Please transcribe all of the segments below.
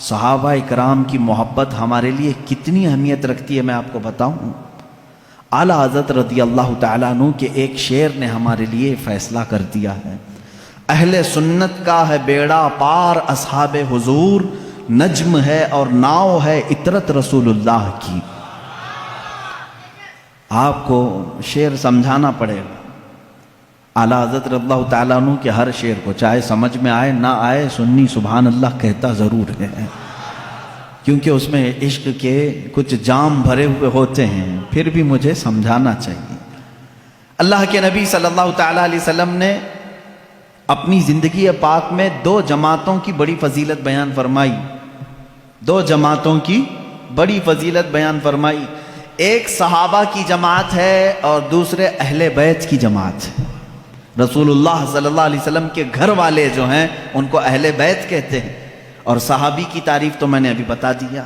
صحابہ اکرام کی محبت ہمارے لیے کتنی اہمیت رکھتی ہے میں آپ کو بتاؤں۔ اعلیٰ حضرت رضی اللہ تعالیٰ عنہ کے ایک شعر نے ہمارے لیے فیصلہ کر دیا ہے۔ اہل سنت کا ہے بیڑا پار اصحاب حضور، نجم ہے اور ناؤ ہے عطرت رسول اللہ کی۔ آپ کو شعر سمجھانا پڑے گا۔ اعلیٰ حضرت رضی اللہ تعالیٰ عنہ کے ہر شعر کو چاہے سمجھ میں آئے نہ آئے، سنی سبحان اللہ کہتا ضرور ہے، کیونکہ اس میں عشق کے کچھ جام بھرے ہوئے ہوتے ہیں، پھر بھی مجھے سمجھانا چاہیے۔ اللہ کے نبی صلی اللہ تعالیٰ علیہ وسلم نے اپنی زندگی پاک میں دو جماعتوں کی بڑی فضیلت بیان فرمائی، دو جماعتوں کی بڑی فضیلت بیان فرمائی۔ ایک صحابہ کی جماعت ہے اور دوسرے اہل بیت کی جماعت ہے۔ رسول اللہ صلی اللہ علیہ وسلم کے گھر والے جو ہیں ان کو اہل بیت کہتے ہیں، اور صحابی کی تعریف تو میں نے ابھی بتا دیا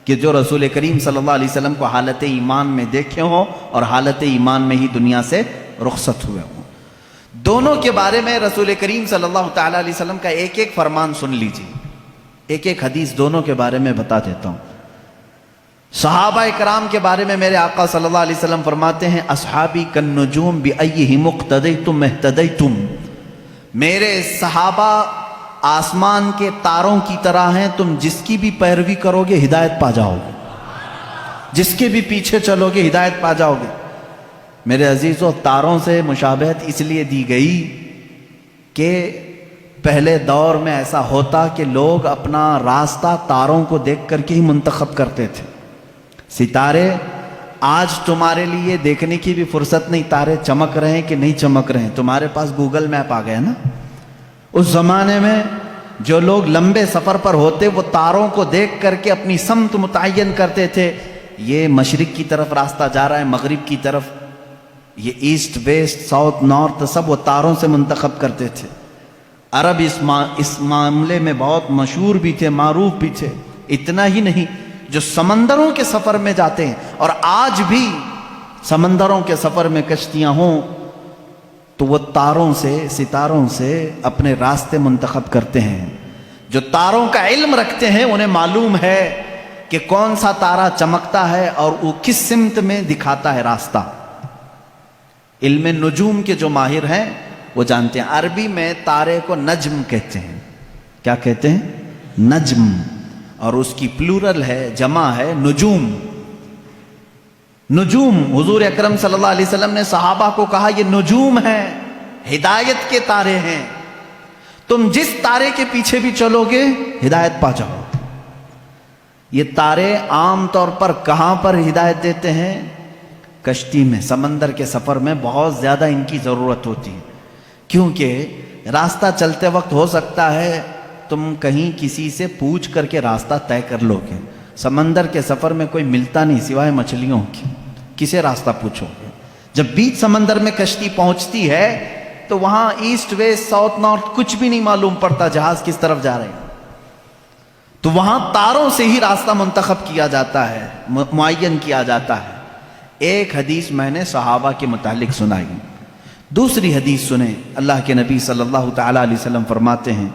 کہ جو رسول کریم صلی اللہ علیہ وسلم کو حالت ایمان میں دیکھے ہوں اور حالت ایمان میں ہی دنیا سے رخصت ہوئے ہوں۔ دونوں کے بارے میں رسول کریم صلی اللہ تعالیٰ علیہ وسلم کا ایک ایک فرمان سن لیجیے، ایک ایک حدیث دونوں کے بارے میں بتا دیتا ہوں۔ صحابہ اکرام کے بارے میں میرے آقا صلی اللہ علیہ وسلم فرماتے ہیں، اصحابی کالنجوم بأیہم اقتدیتم اہتدیتم، میرے صحابہ آسمان کے تاروں کی طرح ہیں، تم جس کی بھی پیروی کرو گے ہدایت پا جاؤ گے، جس کے بھی پیچھے چلو گے ہدایت پا جاؤ گے۔ میرے عزیزو، تاروں سے مشابہت اس لیے دی گئی کہ پہلے دور میں ایسا ہوتا کہ لوگ اپنا راستہ تاروں کو دیکھ کر کے ہی منتخب کرتے تھے۔ ستارے آج تمہارے لیے دیکھنے کی بھی فرصت نہیں، تارے چمک رہے ہیں کہ نہیں چمک رہے ہیں، تمہارے پاس گوگل میپ آ گیا نا۔ اس زمانے میں جو لوگ لمبے سفر پر ہوتے وہ تاروں کو دیکھ کر کے اپنی سمت متعین کرتے تھے، یہ مشرق کی طرف راستہ جا رہا ہے، مغرب کی طرف، یہ ایسٹ ویسٹ ساؤتھ نارتھ سب وہ تاروں سے منتخب کرتے تھے۔ عرب اس معاملے میں بہت مشہور بھی تھے، معروف بھی تھے۔ اتنا ہی نہیں، جو سمندروں کے سفر میں جاتے ہیں، اور آج بھی سمندروں کے سفر میں کشتیاں ہوں تو وہ تاروں سے، ستاروں سے اپنے راستے منتخب کرتے ہیں۔ جو تاروں کا علم رکھتے ہیں انہیں معلوم ہے کہ کون سا تارا چمکتا ہے اور وہ کس سمت میں دکھاتا ہے راستہ۔ علم نجوم کے جو ماہر ہیں وہ جانتے ہیں۔ عربی میں تارے کو نجم کہتے ہیں۔ کیا کہتے ہیں؟ نجم، اور اس کی پلورل ہے، جمع ہے نجوم۔ نجوم، حضور اکرم صلی اللہ علیہ وسلم نے صحابہ کو کہا یہ نجوم ہیں، ہدایت کے تارے ہیں، تم جس تارے کے پیچھے بھی چلو گے ہدایت پا جاؤ۔ یہ تارے عام طور پر کہاں پر ہدایت دیتے ہیں؟ کشتی میں، سمندر کے سفر میں بہت زیادہ ان کی ضرورت ہوتی ہے، کیونکہ راستہ چلتے وقت ہو سکتا ہے تم کہیں کسی سے پوچھ کر کے راستہ طے کر لو گے، سمندر کے سفر میں کوئی ملتا نہیں سوائے مچھلیوں کی، کسے راستہ پوچھو گے؟ جب بیچ سمندر میں کشتی پہنچتی ہے تو وہاں ایسٹ ویسٹ ساؤتھ نارتھ کچھ بھی نہیں معلوم پڑتا، جہاز کس طرف جا رہے ہیں، تو وہاں تاروں سے ہی راستہ منتخب کیا جاتا ہے، معین کیا جاتا ہے۔ ایک حدیث میں نے صحابہ کے متعلق سنائی، دوسری حدیث سنیں۔ اللہ کے نبی صلی اللہ تعالیٰ علیہ وسلم فرماتے ہیں،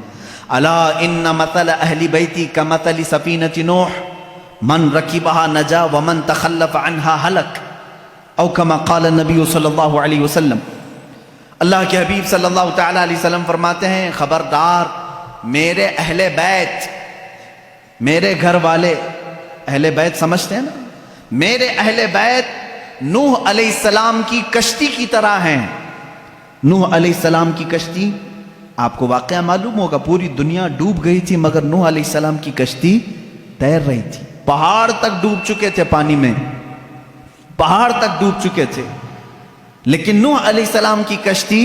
الا ان مثل اہل بیتی کمثل سفینۃ نوح من رکبها نجا ومن تخلف عنها ہلک، او کما قال النبی صلی اللہ علیہ وسلم۔ اللہ کے حبیب صلی اللہ تعالیٰ علیہ وسلم فرماتے ہیں، خبردار میرے اہل بیت، میرے گھر والے، اہل بیت سمجھتے ہیں نا، میرے اہل بیت نوح علیہ السلام کی کشتی کی طرح ہیں۔ نوح علیہ السلام کی کشتی، آپ کو واقعہ معلوم ہوگا، پوری دنیا ڈوب گئی تھی مگر نوح علیہ السلام کی کشتی تیر رہی تھی۔ پہاڑ تک ڈوب چکے تھے، پانی میں پہاڑ تک ڈوب چکے تھے، لیکن نوح علیہ السلام کی کشتی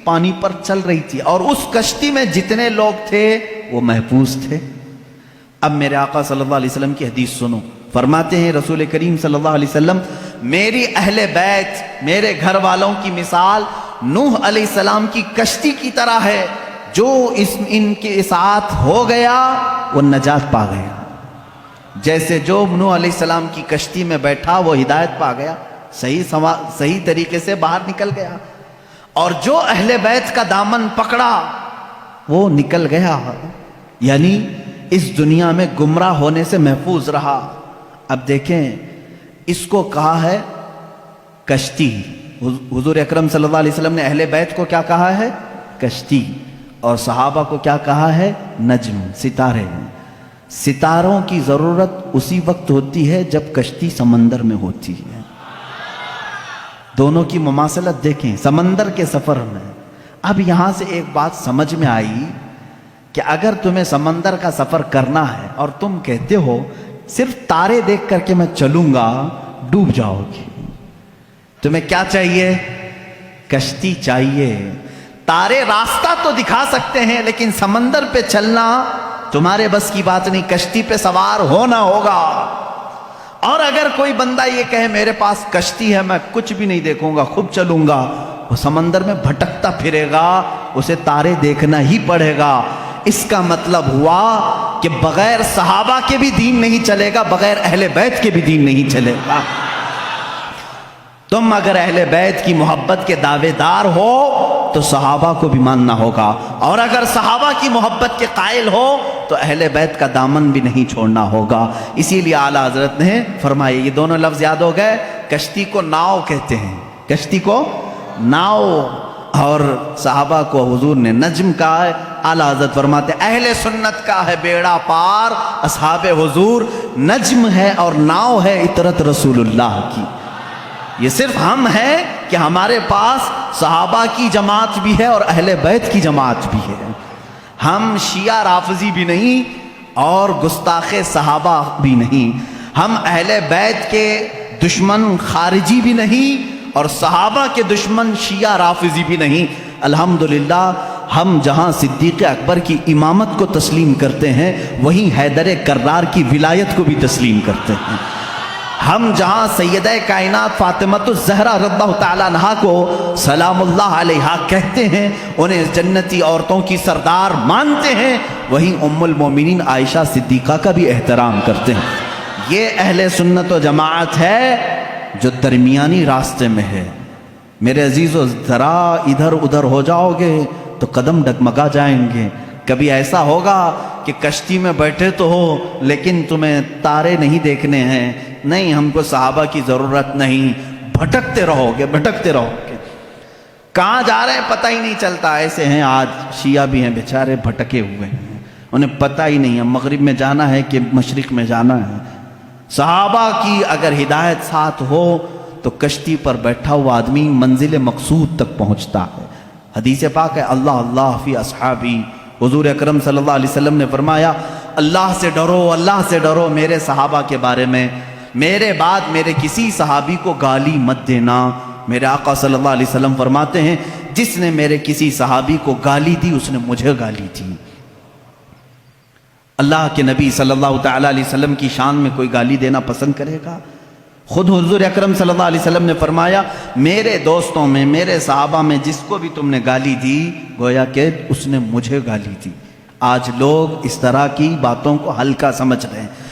پانی پر چل رہی تھی، اور اس کشتی میں جتنے لوگ تھے وہ محفوظ تھے۔ اب میرے آقا صلی اللہ علیہ وسلم کی حدیث سنو، فرماتے ہیں رسول کریم صلی اللہ علیہ وسلم، میری اہل بیت، میرے گھر والوں کی مثال نوح علیہ السلام کی کشتی کی طرح ہے، جو ان کے ساتھ ہو گیا وہ نجات پا گیا۔ جیسے جو نوح علیہ السلام کی کشتی میں بیٹھا وہ ہدایت پا گیا، صحیح طریقے سے باہر نکل گیا، اور جو اہل بیت کا دامن پکڑا وہ نکل گیا۔ یعنی اس دنیا میں گمراہ ہونے سے محفوظ رہا۔ اب دیکھیں اس کو کہا ہے کشتی، حضور اکرم صلی اللہ علیہ وسلم نے اہل بیت کو کیا کہا ہے؟ کشتی، اور صحابہ کو کیا کہا ہے؟ نجم، ستارے۔ ستاروں کی ضرورت اسی وقت ہوتی ہے جب کشتی سمندر میں ہوتی ہے۔ دونوں کی مماثلت دیکھیں، سمندر کے سفر میں۔ اب یہاں سے ایک بات سمجھ میں آئی کہ اگر تمہیں سمندر کا سفر کرنا ہے اور تم کہتے ہو صرف تارے دیکھ کر کے میں چلوں گا، ڈوب جاؤ گے۔ تمہیں کیا چاہیے؟ کشتی چاہیے۔ تارے راستہ تو دکھا سکتے ہیں لیکن سمندر پہ چلنا تمہارے بس کی بات نہیں، کشتی پہ سوار ہونا ہوگا۔ اور اگر کوئی بندہ یہ کہے میرے پاس کشتی ہے، میں کچھ بھی نہیں دیکھوں گا، خود چلوں گا، وہ سمندر میں بھٹکتا پھرے گا، اسے تارے دیکھنا ہی پڑے گا۔ اس کا مطلب ہوا کہ بغیر صحابہ کے بھی دین نہیں چلے گا، بغیر اہل بیت کے بھی دین نہیں چلے گا۔ تم اگر اہل بیت کی محبت کے دعوے دار ہو تو صحابہ کو بھی ماننا ہوگا، اور اگر صحابہ کی محبت کے قائل ہو تو اہل بیت کا دامن بھی نہیں چھوڑنا ہوگا۔ اسی لیے اعلیٰ حضرت نے فرمایا، یہ دونوں لفظ یاد ہو گئے، کشتی کو ناؤ کہتے ہیں، کشتی کو ناؤ، اور صحابہ کو حضور نے نجم کہا ہے۔ اعلیٰ حضرت فرماتے ہیں اہل سنت کا ہے بیڑا پار، اصحاب حضور نجم ہے اور ناؤ ہے اطرت رسول اللہ کی۔ یہ صرف ہم ہیں کہ ہمارے پاس صحابہ کی جماعت بھی ہے اور اہل بیت کی جماعت بھی ہے۔ ہم شیعہ رافضی بھی نہیں اور گستاخ صحابہ بھی نہیں، ہم اہل بیت کے دشمن خارجی بھی نہیں اور صحابہ کے دشمن شیعہ رافضی بھی نہیں۔ الحمدللہ ہم جہاں صدیق اکبر کی امامت کو تسلیم کرتے ہیں وہیں حیدر کرار کی ولایت کو بھی تسلیم کرتے ہیں۔ ہم جہاں سیدہ کائنات فاطمۃ الزہرا رضی اللہ تعالیٰ عنہا کو سلام اللہ علیہا کہتے ہیں، انہیں جنتی عورتوں کی سردار مانتے ہیں، وہیں ام المومنین عائشہ صدیقہ کا بھی احترام کرتے ہیں۔ یہ اہل سنت و جماعت ہے جو درمیانی راستے میں ہے۔ میرے عزیزو، ذرا ادھر ادھر ہو جاؤ گے تو قدم ڈگمگا جائیں گے۔ کبھی ایسا ہوگا کہ کشتی میں بیٹھے تو ہو لیکن تمہیں تارے نہیں دیکھنے ہیں، نہیں ہم کو صحابہ کی ضرورت نہیں، بھٹکتے رہو گے بھٹکتے رہو گے، کہاں جا رہے ہیں پتہ ہی نہیں چلتا۔ ایسے ہیں آج شیعہ بھی ہیں بیچارے، بھٹکے ہوئے ہیں، انہیں پتہ ہی نہیں ہے مغرب میں جانا ہے کہ مشرق میں جانا ہے۔ صحابہ کی اگر ہدایت ساتھ ہو تو کشتی پر بیٹھا ہوا آدمی منزل مقصود تک پہنچتا ہے۔ حدیث پاک ہے اللہ اللہ فی اصحابی، حضور اکرم صلی اللہ علیہ وسلم نے فرمایا اللہ سے ڈرو، اللہ سے ڈرو میرے صحابہ کے بارے میں، میرے بعد میرے کسی صحابی کو گالی مت دینا۔ میرے آقا صلی اللہ علیہ وسلم فرماتے ہیں جس نے میرے کسی صحابی کو گالی دی اس نے مجھے گالی دی۔ اللہ کے نبی صلی اللہ تعالیٰ علیہ وسلم کی شان میں کوئی گالی دینا پسند کرے گا؟ خود حضور اکرم صلی اللہ علیہ وسلم نے فرمایا میرے دوستوں میں، میرے صحابہ میں جس کو بھی تم نے گالی دی گویا کہ اس نے مجھے گالی دی۔ آج لوگ اس طرح کی باتوں کو ہلکا سمجھ رہے ہیں۔